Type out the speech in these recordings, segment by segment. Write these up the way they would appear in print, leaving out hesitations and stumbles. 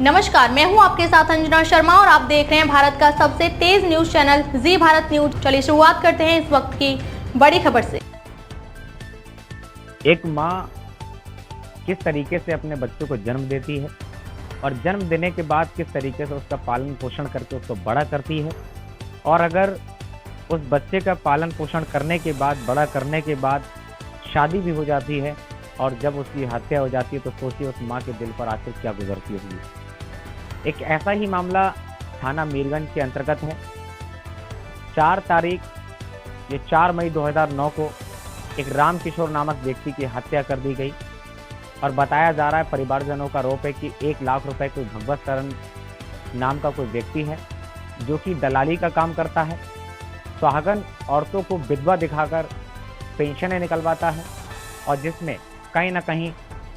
नमस्कार, मैं हूं आपके साथ अंजना शर्मा और आप देख रहे हैं भारत का सबसे तेज न्यूज चैनल जी भारत न्यूज। चलिए शुरुआत करते हैं इस वक्त की बड़ी खबर से। एक माँ किस तरीके से अपने बच्चों को जन्म देती है और जन्म देने के बाद किस तरीके से उसका पालन पोषण करके उसको बड़ा करती है, और अगर उस बच्चे का पालन पोषण करने के बाद, बड़ा करने के बाद शादी भी हो जाती है और जब उसकी हत्या हो जाती है तो सोचिए उस माँ के दिल पर आखिर क्या गुजरती होगी। एक ऐसा ही मामला थाना मीरगंज के अंतर्गत है। 4 मई 2009 को एक राम किशोर नामक व्यक्ति की हत्या कर दी गई और बताया जा रहा है, परिवारजनों का आरोप है कि 1 लाख रुपए कोई भगवत शरण नाम का कोई व्यक्ति है जो कि दलाली का काम करता है। सुहागन औरतों को विधवा दिखाकर पेंशनें निकलवाता है और जिसमें कहीं ना कहीं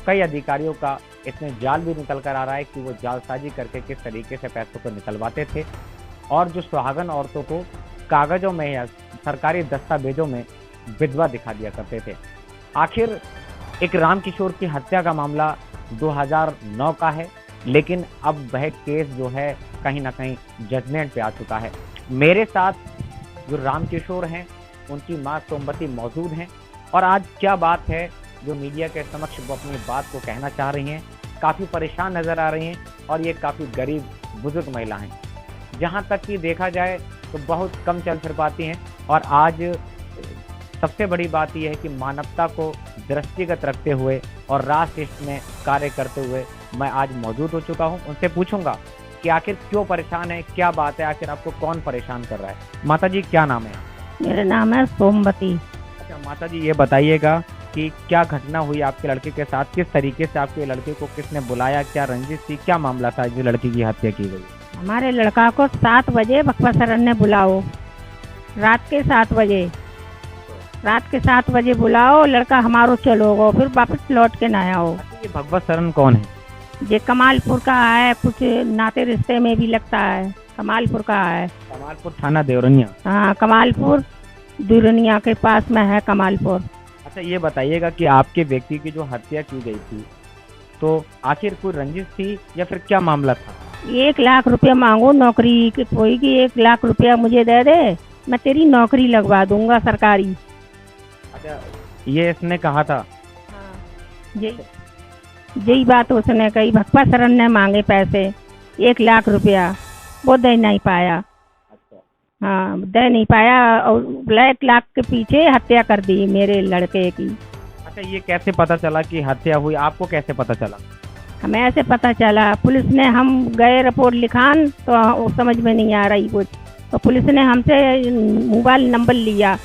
कई अधिकारियों का इसमें जाल भी निकल कर आ रहा है कि वो जालसाजी करके किस तरीके से पैसों को निकलवाते थे और जो सुहागन औरतों को कागजों में या सरकारी दस्तावेजों में विधवा दिखा दिया करते थे। आखिर एक राम किशोर की हत्या का मामला 2009 का है, लेकिन अब वह केस जो है कहीं ना कहीं जजमेंट पे आ चुका है। मेरे साथ जो राम किशोर हैं उनकी माँ सोमवती मौजूद हैं और आज क्या बात है जो मीडिया के समक्ष वो अपनी बात को कहना चाह रही हैं। काफ़ी परेशान नज़र आ रही हैं और ये काफ़ी गरीब बुजुर्ग महिला हैं। जहाँ तक कि देखा जाए तो बहुत कम चल फिर पाती हैं और आज सबसे बड़ी बात यह है कि मानवता को दृष्टिगत रखते हुए और राष्ट्र हित में कार्य करते हुए मैं आज मौजूद हो चुका हूँ। उनसे पूछूंगा कि आखिर क्यों परेशान है, क्या बात है, आखिर आपको कौन परेशान कर रहा है। माता जी क्या नाम है? मेरा नाम है सोमवती। अच्छा माता जी, ये बताइएगा कि क्या घटना हुई आपके लड़के के साथ, किस तरीके से आपके लड़के को किसने बुलाया, क्या रंजिश थी, क्या मामला था जो लड़की की हत्या की गई? हमारे लड़का को 7 बजे भगवत शरण ने बुलाओ, रात के 7 बजे बुलाओ, लड़का हमारो चलो गो, फिर वापस लौट के ना आओ। ये भगवत शरण कौन है? ये कमालपुर का है, कुछ नाते रिश्ते में भी लगता है। कमालपुर का है, कमालपुर थाना देवरनिया। हाँ, कमालपुर दुरनिया के पास में है कमालपुर। अच्छा ये बताइएगा कि आपके व्यक्ति की जो हत्या की गई थी तो आखिर कोई रंजिश थी या फिर क्या मामला था? 1 लाख रुपया मांगो नौकरी की, कोई की 1 लाख रुपया मुझे दे दे, मैं तेरी नौकरी लगवा दूंगा सरकारी। अच्छा ये इसने कहा था? हाँ, यही बात उसने कही। भगवत शरण ने मांगे पैसे 1 लाख रुपया, वो दे नहीं पाया। हाँ, दे नहीं पाया और 1 लाख के पीछे हत्या कर दी मेरे लड़के की। अच्छा ये कैसे पता चला कि हत्या हुई, आपको कैसे पता चला? हमें ऐसे पता चला, पुलिस ने, हम गए रिपोर्ट लिखान तो समझ में नहीं आ रही कुछ, तो पुलिस ने हमसे मोबाइल नंबर लिया,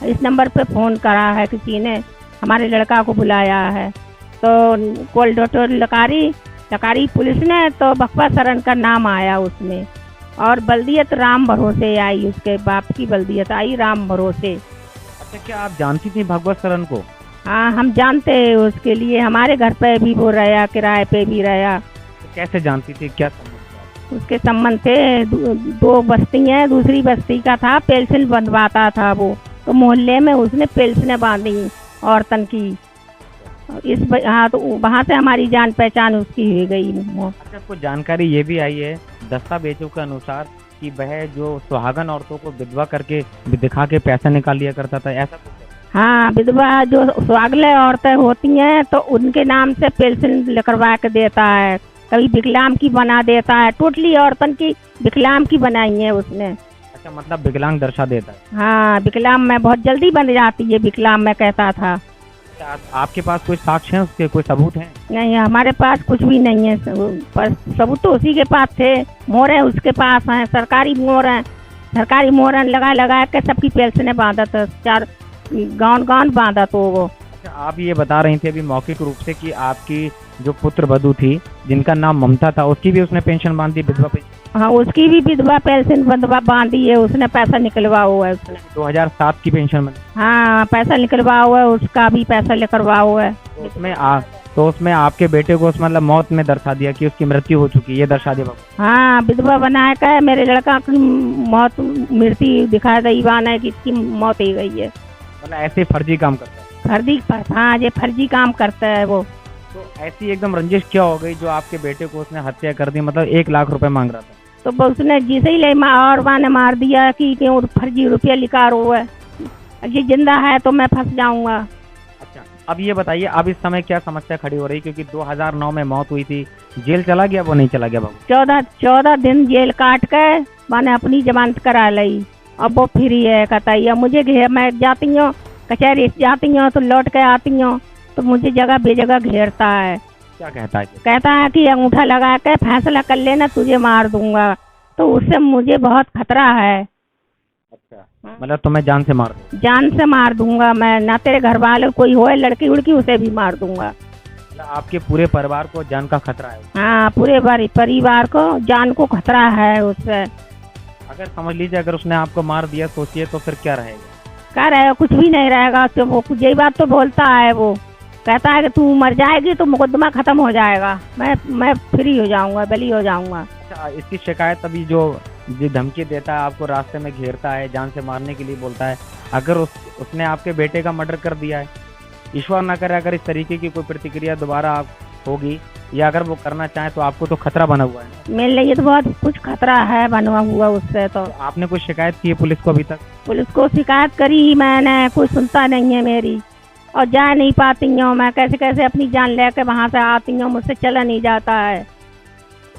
इस नंबर पे फ़ोन करा है किसी ने, हमारे लड़का को बुलाया है, तो कॉल डॉक्टर लकारी पुलिस ने, तो भगवत शरण का नाम आया उसमें और बल्दियत राम भरोसे आई, उसके बाप की बल्दियत आई राम भरोसे। अच्छा क्या आप जानती थी भगवत शरण को? हाँ, हम जानते हैं, उसके लिए हमारे घर पे भी वो रहा, किराए पे भी रहा। तो कैसे जानती थी, क्या संबंध? उसके संबंध से 2 बस्ती हैं, दूसरी बस्ती का था, पेंशन बंधवाता था वो, तो मोहल्ले में उसने पेंशनें बांधी औरतन की। हाँ, तो वहाँ से हमारी जान पहचान उसकी हो गई। अच्छा आपको जानकारी ये भी आई है दस्तावेजों के अनुसार कि वह जो सुहागन औरतों को विधवा करके दिखा के पैसा निकाल लिया करता था, ऐसा कुछ? हाँ, विधवा जो सुहागले औरतें होती हैं तो उनके नाम से पेंशन करवा के देता है, कभी विकलांग की बना देता है, टोटली औरतन की विकलांग की बनाई है उसने। अच्छा मतलब विकलांग दर्शा देता है? हाँ, विकलांग में बहुत जल्दी बन जाती है, विकलांग में कहता था। आपके पास कोई साक्ष्य है उसके, कोई सबूत हैं? नहीं, हमारे पास कुछ भी नहीं है, पर सबूत तो उसी के पास थे, मोहर है उसके पास हैं, सरकारी मोहर है, सरकारी मोहर लगा के सबकी पेंशनें बांधा था, 4 गाँव बांधा तो वो। अच्छा आप ये बता रही थी अभी मौखिक रूप से कि आपकी जो पुत्र वधू थी जिनका नाम ममता था उसकी भी उसने पेंशन बांधी, विधवा पेंशन? हाँ, उसकी भी विधवा पेंशन बांधी है उसने, पैसा निकलवा हुआ है उसने। 2007 की पेंशन बनी? हाँ, पैसा निकलवा हुआ है, उसका भी पैसा निकलवा हुआ है। तो उसमें आपके बेटे को मतलब मौत में दर्शा दिया कि उसकी मृत्यु हो चुकी है, ये दर्शा दिया? हाँ, विधवा बनाया का मेरे लड़का की मौत, मृत्यु दिखा दी बाना की इसकी मौत ही गई है। मतलब ऐसे फर्जी काम करता है? हाँ, ये फर्जी काम करता है वो। तो ऐसी एकदम रंजिश क्या हो गई जो आपके बेटे को उसने हत्या कर दी, मतलब 1 लाख रुपए मांग रहा था? तो उसने जिसे ही ले और माने मार दिया कि क्यों फर्जी रुपया लिखा रो है, ये जिंदा है तो मैं फंस जाऊंगा। अच्छा, अब ये बताइए, अब इस समय क्या समस्या खड़ी हो रही, क्योंकि 2009 में मौत हुई थी, जेल चला गया वो नहीं चला गया बाबू? 14 दिन जेल काट के मैंने अपनी जमानत करा ली, अब वो फ्री है कतई। अब मुझे मैं जाती हूँ कचहरी जाती हूँ तो लौट के आती हूँ तो मुझे जगह बेजगह घेरता है। क्या कहता है? कहता है कि अंगूठा लगा के फैसला कर लेना, तुझे मार दूंगा। तो उससे मुझे बहुत खतरा है। अच्छा, मतलब तुम्हें जान से मार दूंगा? जान से मार दूंगा मैं, ना तेरे घर वाले कोई होए लड़की उड़की उसे भी मार दूंगा। मतलब आपके पूरे परिवार को जान का खतरा है? हाँ, पूरे परिवार को जान को खतरा है उससे। अगर समझ लीजिए अगर उसने आपको मार दिया, सोचिए तो फिर क्या रहेगा? क्या रहेगा? कुछ भी नहीं रहेगा। तो वो यही बात तो बोलता है, वो कहता है कि तू मर जाएगी तो मुकदमा खत्म हो जाएगा, मैं फ्री हो जाऊंगा, बली हो जाऊंगा। अच्छा, इसकी शिकायत अभी जो धमकी देता है, आपको रास्ते में घेरता है, जान से मारने के लिए बोलता है, अगर उसने आपके बेटे का मर्डर कर दिया है, ईश्वर ना करे अगर इस तरीके की कोई प्रतिक्रिया दोबारा होगी या अगर वो करना चाहे तो आपको तो खतरा बना हुआ है। मेरे लिए तो बहुत कुछ खतरा है बना हुआ उससे। तो आपने कोई शिकायत की है पुलिस को अभी तक? पुलिस को शिकायत करी ही मैंने, कोई सुनता नहीं है मेरी, और जा नहीं पाती हूँ मैं, कैसे कैसे अपनी जान लेकर वहाँ से आती हूँ, मुझसे चला नहीं जाता है।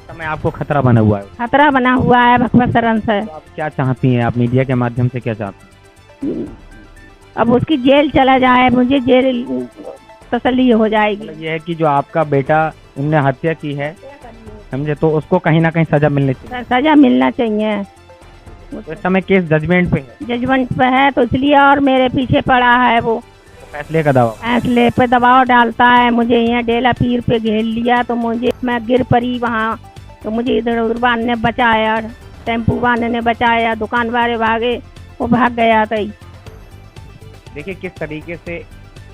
समय आपको खतरा बना हुआ है? खतरा बना हुआ है भगवत शरण से। तो आप क्या चाहती हैं, आप मीडिया के माध्यम से क्या चाहती हैं? अब उसकी जेल चला जाए, मुझे जेल तसल्ली हो जाएगी। मतलब ये है कि जो आपका बेटा उनने हत्या की है, समझे, तो उसको कहीं ना कहीं सजा मिलनी चाहिए। सजा मिलना चाहिए। तो इस समय केस जजमेंट पे है? जजमेंट पे है, तो इसलिए और मेरे पीछे पड़ा है वो। तो फैसले का दबाव? फैसले पे दबाव डालता है। मुझे यहाँ डेला पीर पे घेर लिया तो मैं गिर पड़ी वहाँ, तो मुझे इधर उधर वाले ने बचाया, टेम्पू वाले ने बचाया, दुकान वाले भागे, वो भाग गया था। देखिए किस तरीके से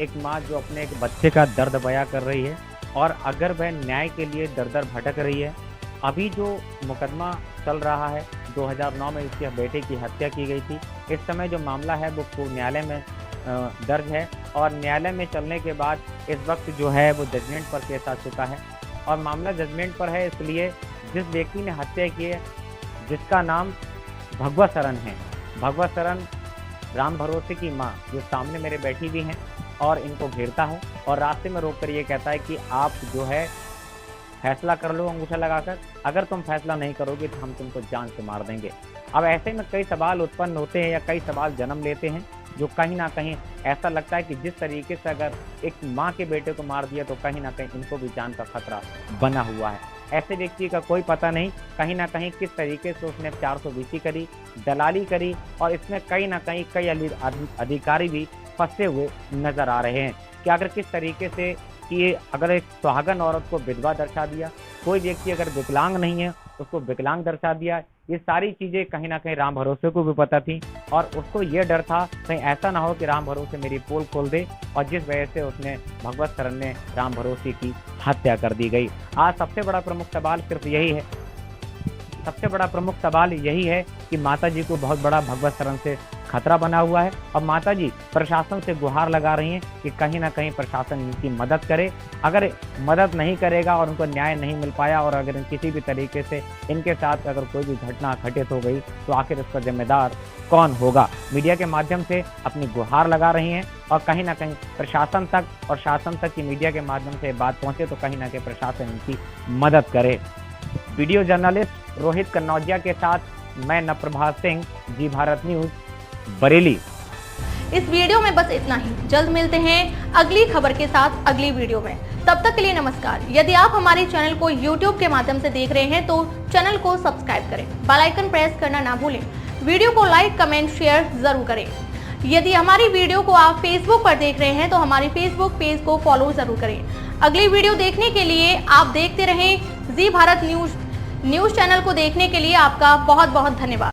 एक माँ जो अपने एक बच्चे का दर्द बयां कर रही है, और अगर वह न्याय के लिए दर दर भटक रही है। अभी जो मुकदमा चल रहा है, 2009 में इसके बेटे की हत्या की गई थी, इस समय जो मामला है वो न्यायालय में दर्ज है, और न्यायालय में चलने के बाद इस वक्त जो है वो जजमेंट पर केस आ चुका है, और मामला जजमेंट पर है। इसलिए जिस व्यक्ति ने हत्या की है, जिसका नाम भगवत शरण है, भगवत शरण राम भरोसे की माँ जो सामने मेरे बैठी भी हैं और इनको घेरता है और रास्ते में रोक कर ये कहता है कि आप जो है फैसला कर लो अंगूठा लगाकर, अगर तुम फैसला नहीं करोगे तो हम तुमको जान से मार देंगे। अब ऐसे में कई सवाल उत्पन्न होते हैं या कई सवाल जन्म लेते हैं, जो कहीं ना कहीं ऐसा लगता है कि जिस तरीके से अगर एक माँ के बेटे को मार दिया तो कहीं ना कहीं इनको भी जान का खतरा बना हुआ है। ऐसे व्यक्ति का कोई पता नहीं कहीं ना कहीं किस तरीके से उसने 420 करी, दलाली करी, और इसमें कहीं ना कहीं कई अधिकारी भी फंसे हुए नजर आ रहे हैं कि अगर किस तरीके से कि अगर एक सुहागन औरत को विधवा दर्शा दिया, कोई व्यक्ति अगर विकलांग नहीं है उसको विकलांग दर्शा दिया, ये सारी चीज़ें कहीं ना कहीं राम भरोसे को भी पता थी, और उसको ये डर था कहीं ऐसा ना हो कि राम भरोसे मेरी पोल खोल दे, और जिस वजह से उसने भगवत शरण ने राम भरोसे की हत्या कर दी गई। आज सबसे बड़ा प्रमुख सवाल सिर्फ यही है, सबसे बड़ा प्रमुख सवाल यही है कि माताजी को बहुत बड़ा भगवत शरण से खतरा बना हुआ है, और माताजी प्रशासन से गुहार लगा रही हैं कि कहीं ना कहीं प्रशासन इनकी मदद करे। अगर मदद नहीं करेगा और उनको न्याय नहीं मिल पाया, और अगर किसी भी तरीके से इनके साथ अगर कोई भी घटना घटित हो गई तो आखिर इसका जिम्मेदार कौन होगा। मीडिया के माध्यम से अपनी गुहार लगा रही हैं, और कहीं ना कहीं प्रशासन तक और शासन तक की मीडिया के माध्यम से बात पहुंचे तो कहीं ना कहीं प्रशासन इनकी मदद करे। वीडियो जर्नलिस्ट रोहित कन्नौजिया के साथ मैं नप्रभा सिंह, जी भारत न्यूज, बरेली। इस वीडियो में बस इतना ही। जल्द मिलते हैं अगली खबर के साथ अगली वीडियो में। तब तक के लिए नमस्कार। यदि आप हमारे चैनल को YouTube के माध्यम से देख रहे हैं तो चैनल को सब्सक्राइब करें, बेल आइकन प्रेस करना ना भूलें, वीडियो को लाइक, कमेंट, शेयर जरूर करें। यदि हमारी वीडियो को आप फेसबुक पर देख रहे हैं तो हमारे फेसबुक पेज को फॉलो जरूर करें। अगली वीडियो देखने के लिए आप देखते रहें जी भारत न्यूज चैनल को। देखने के लिए आपका बहुत बहुत धन्यवाद।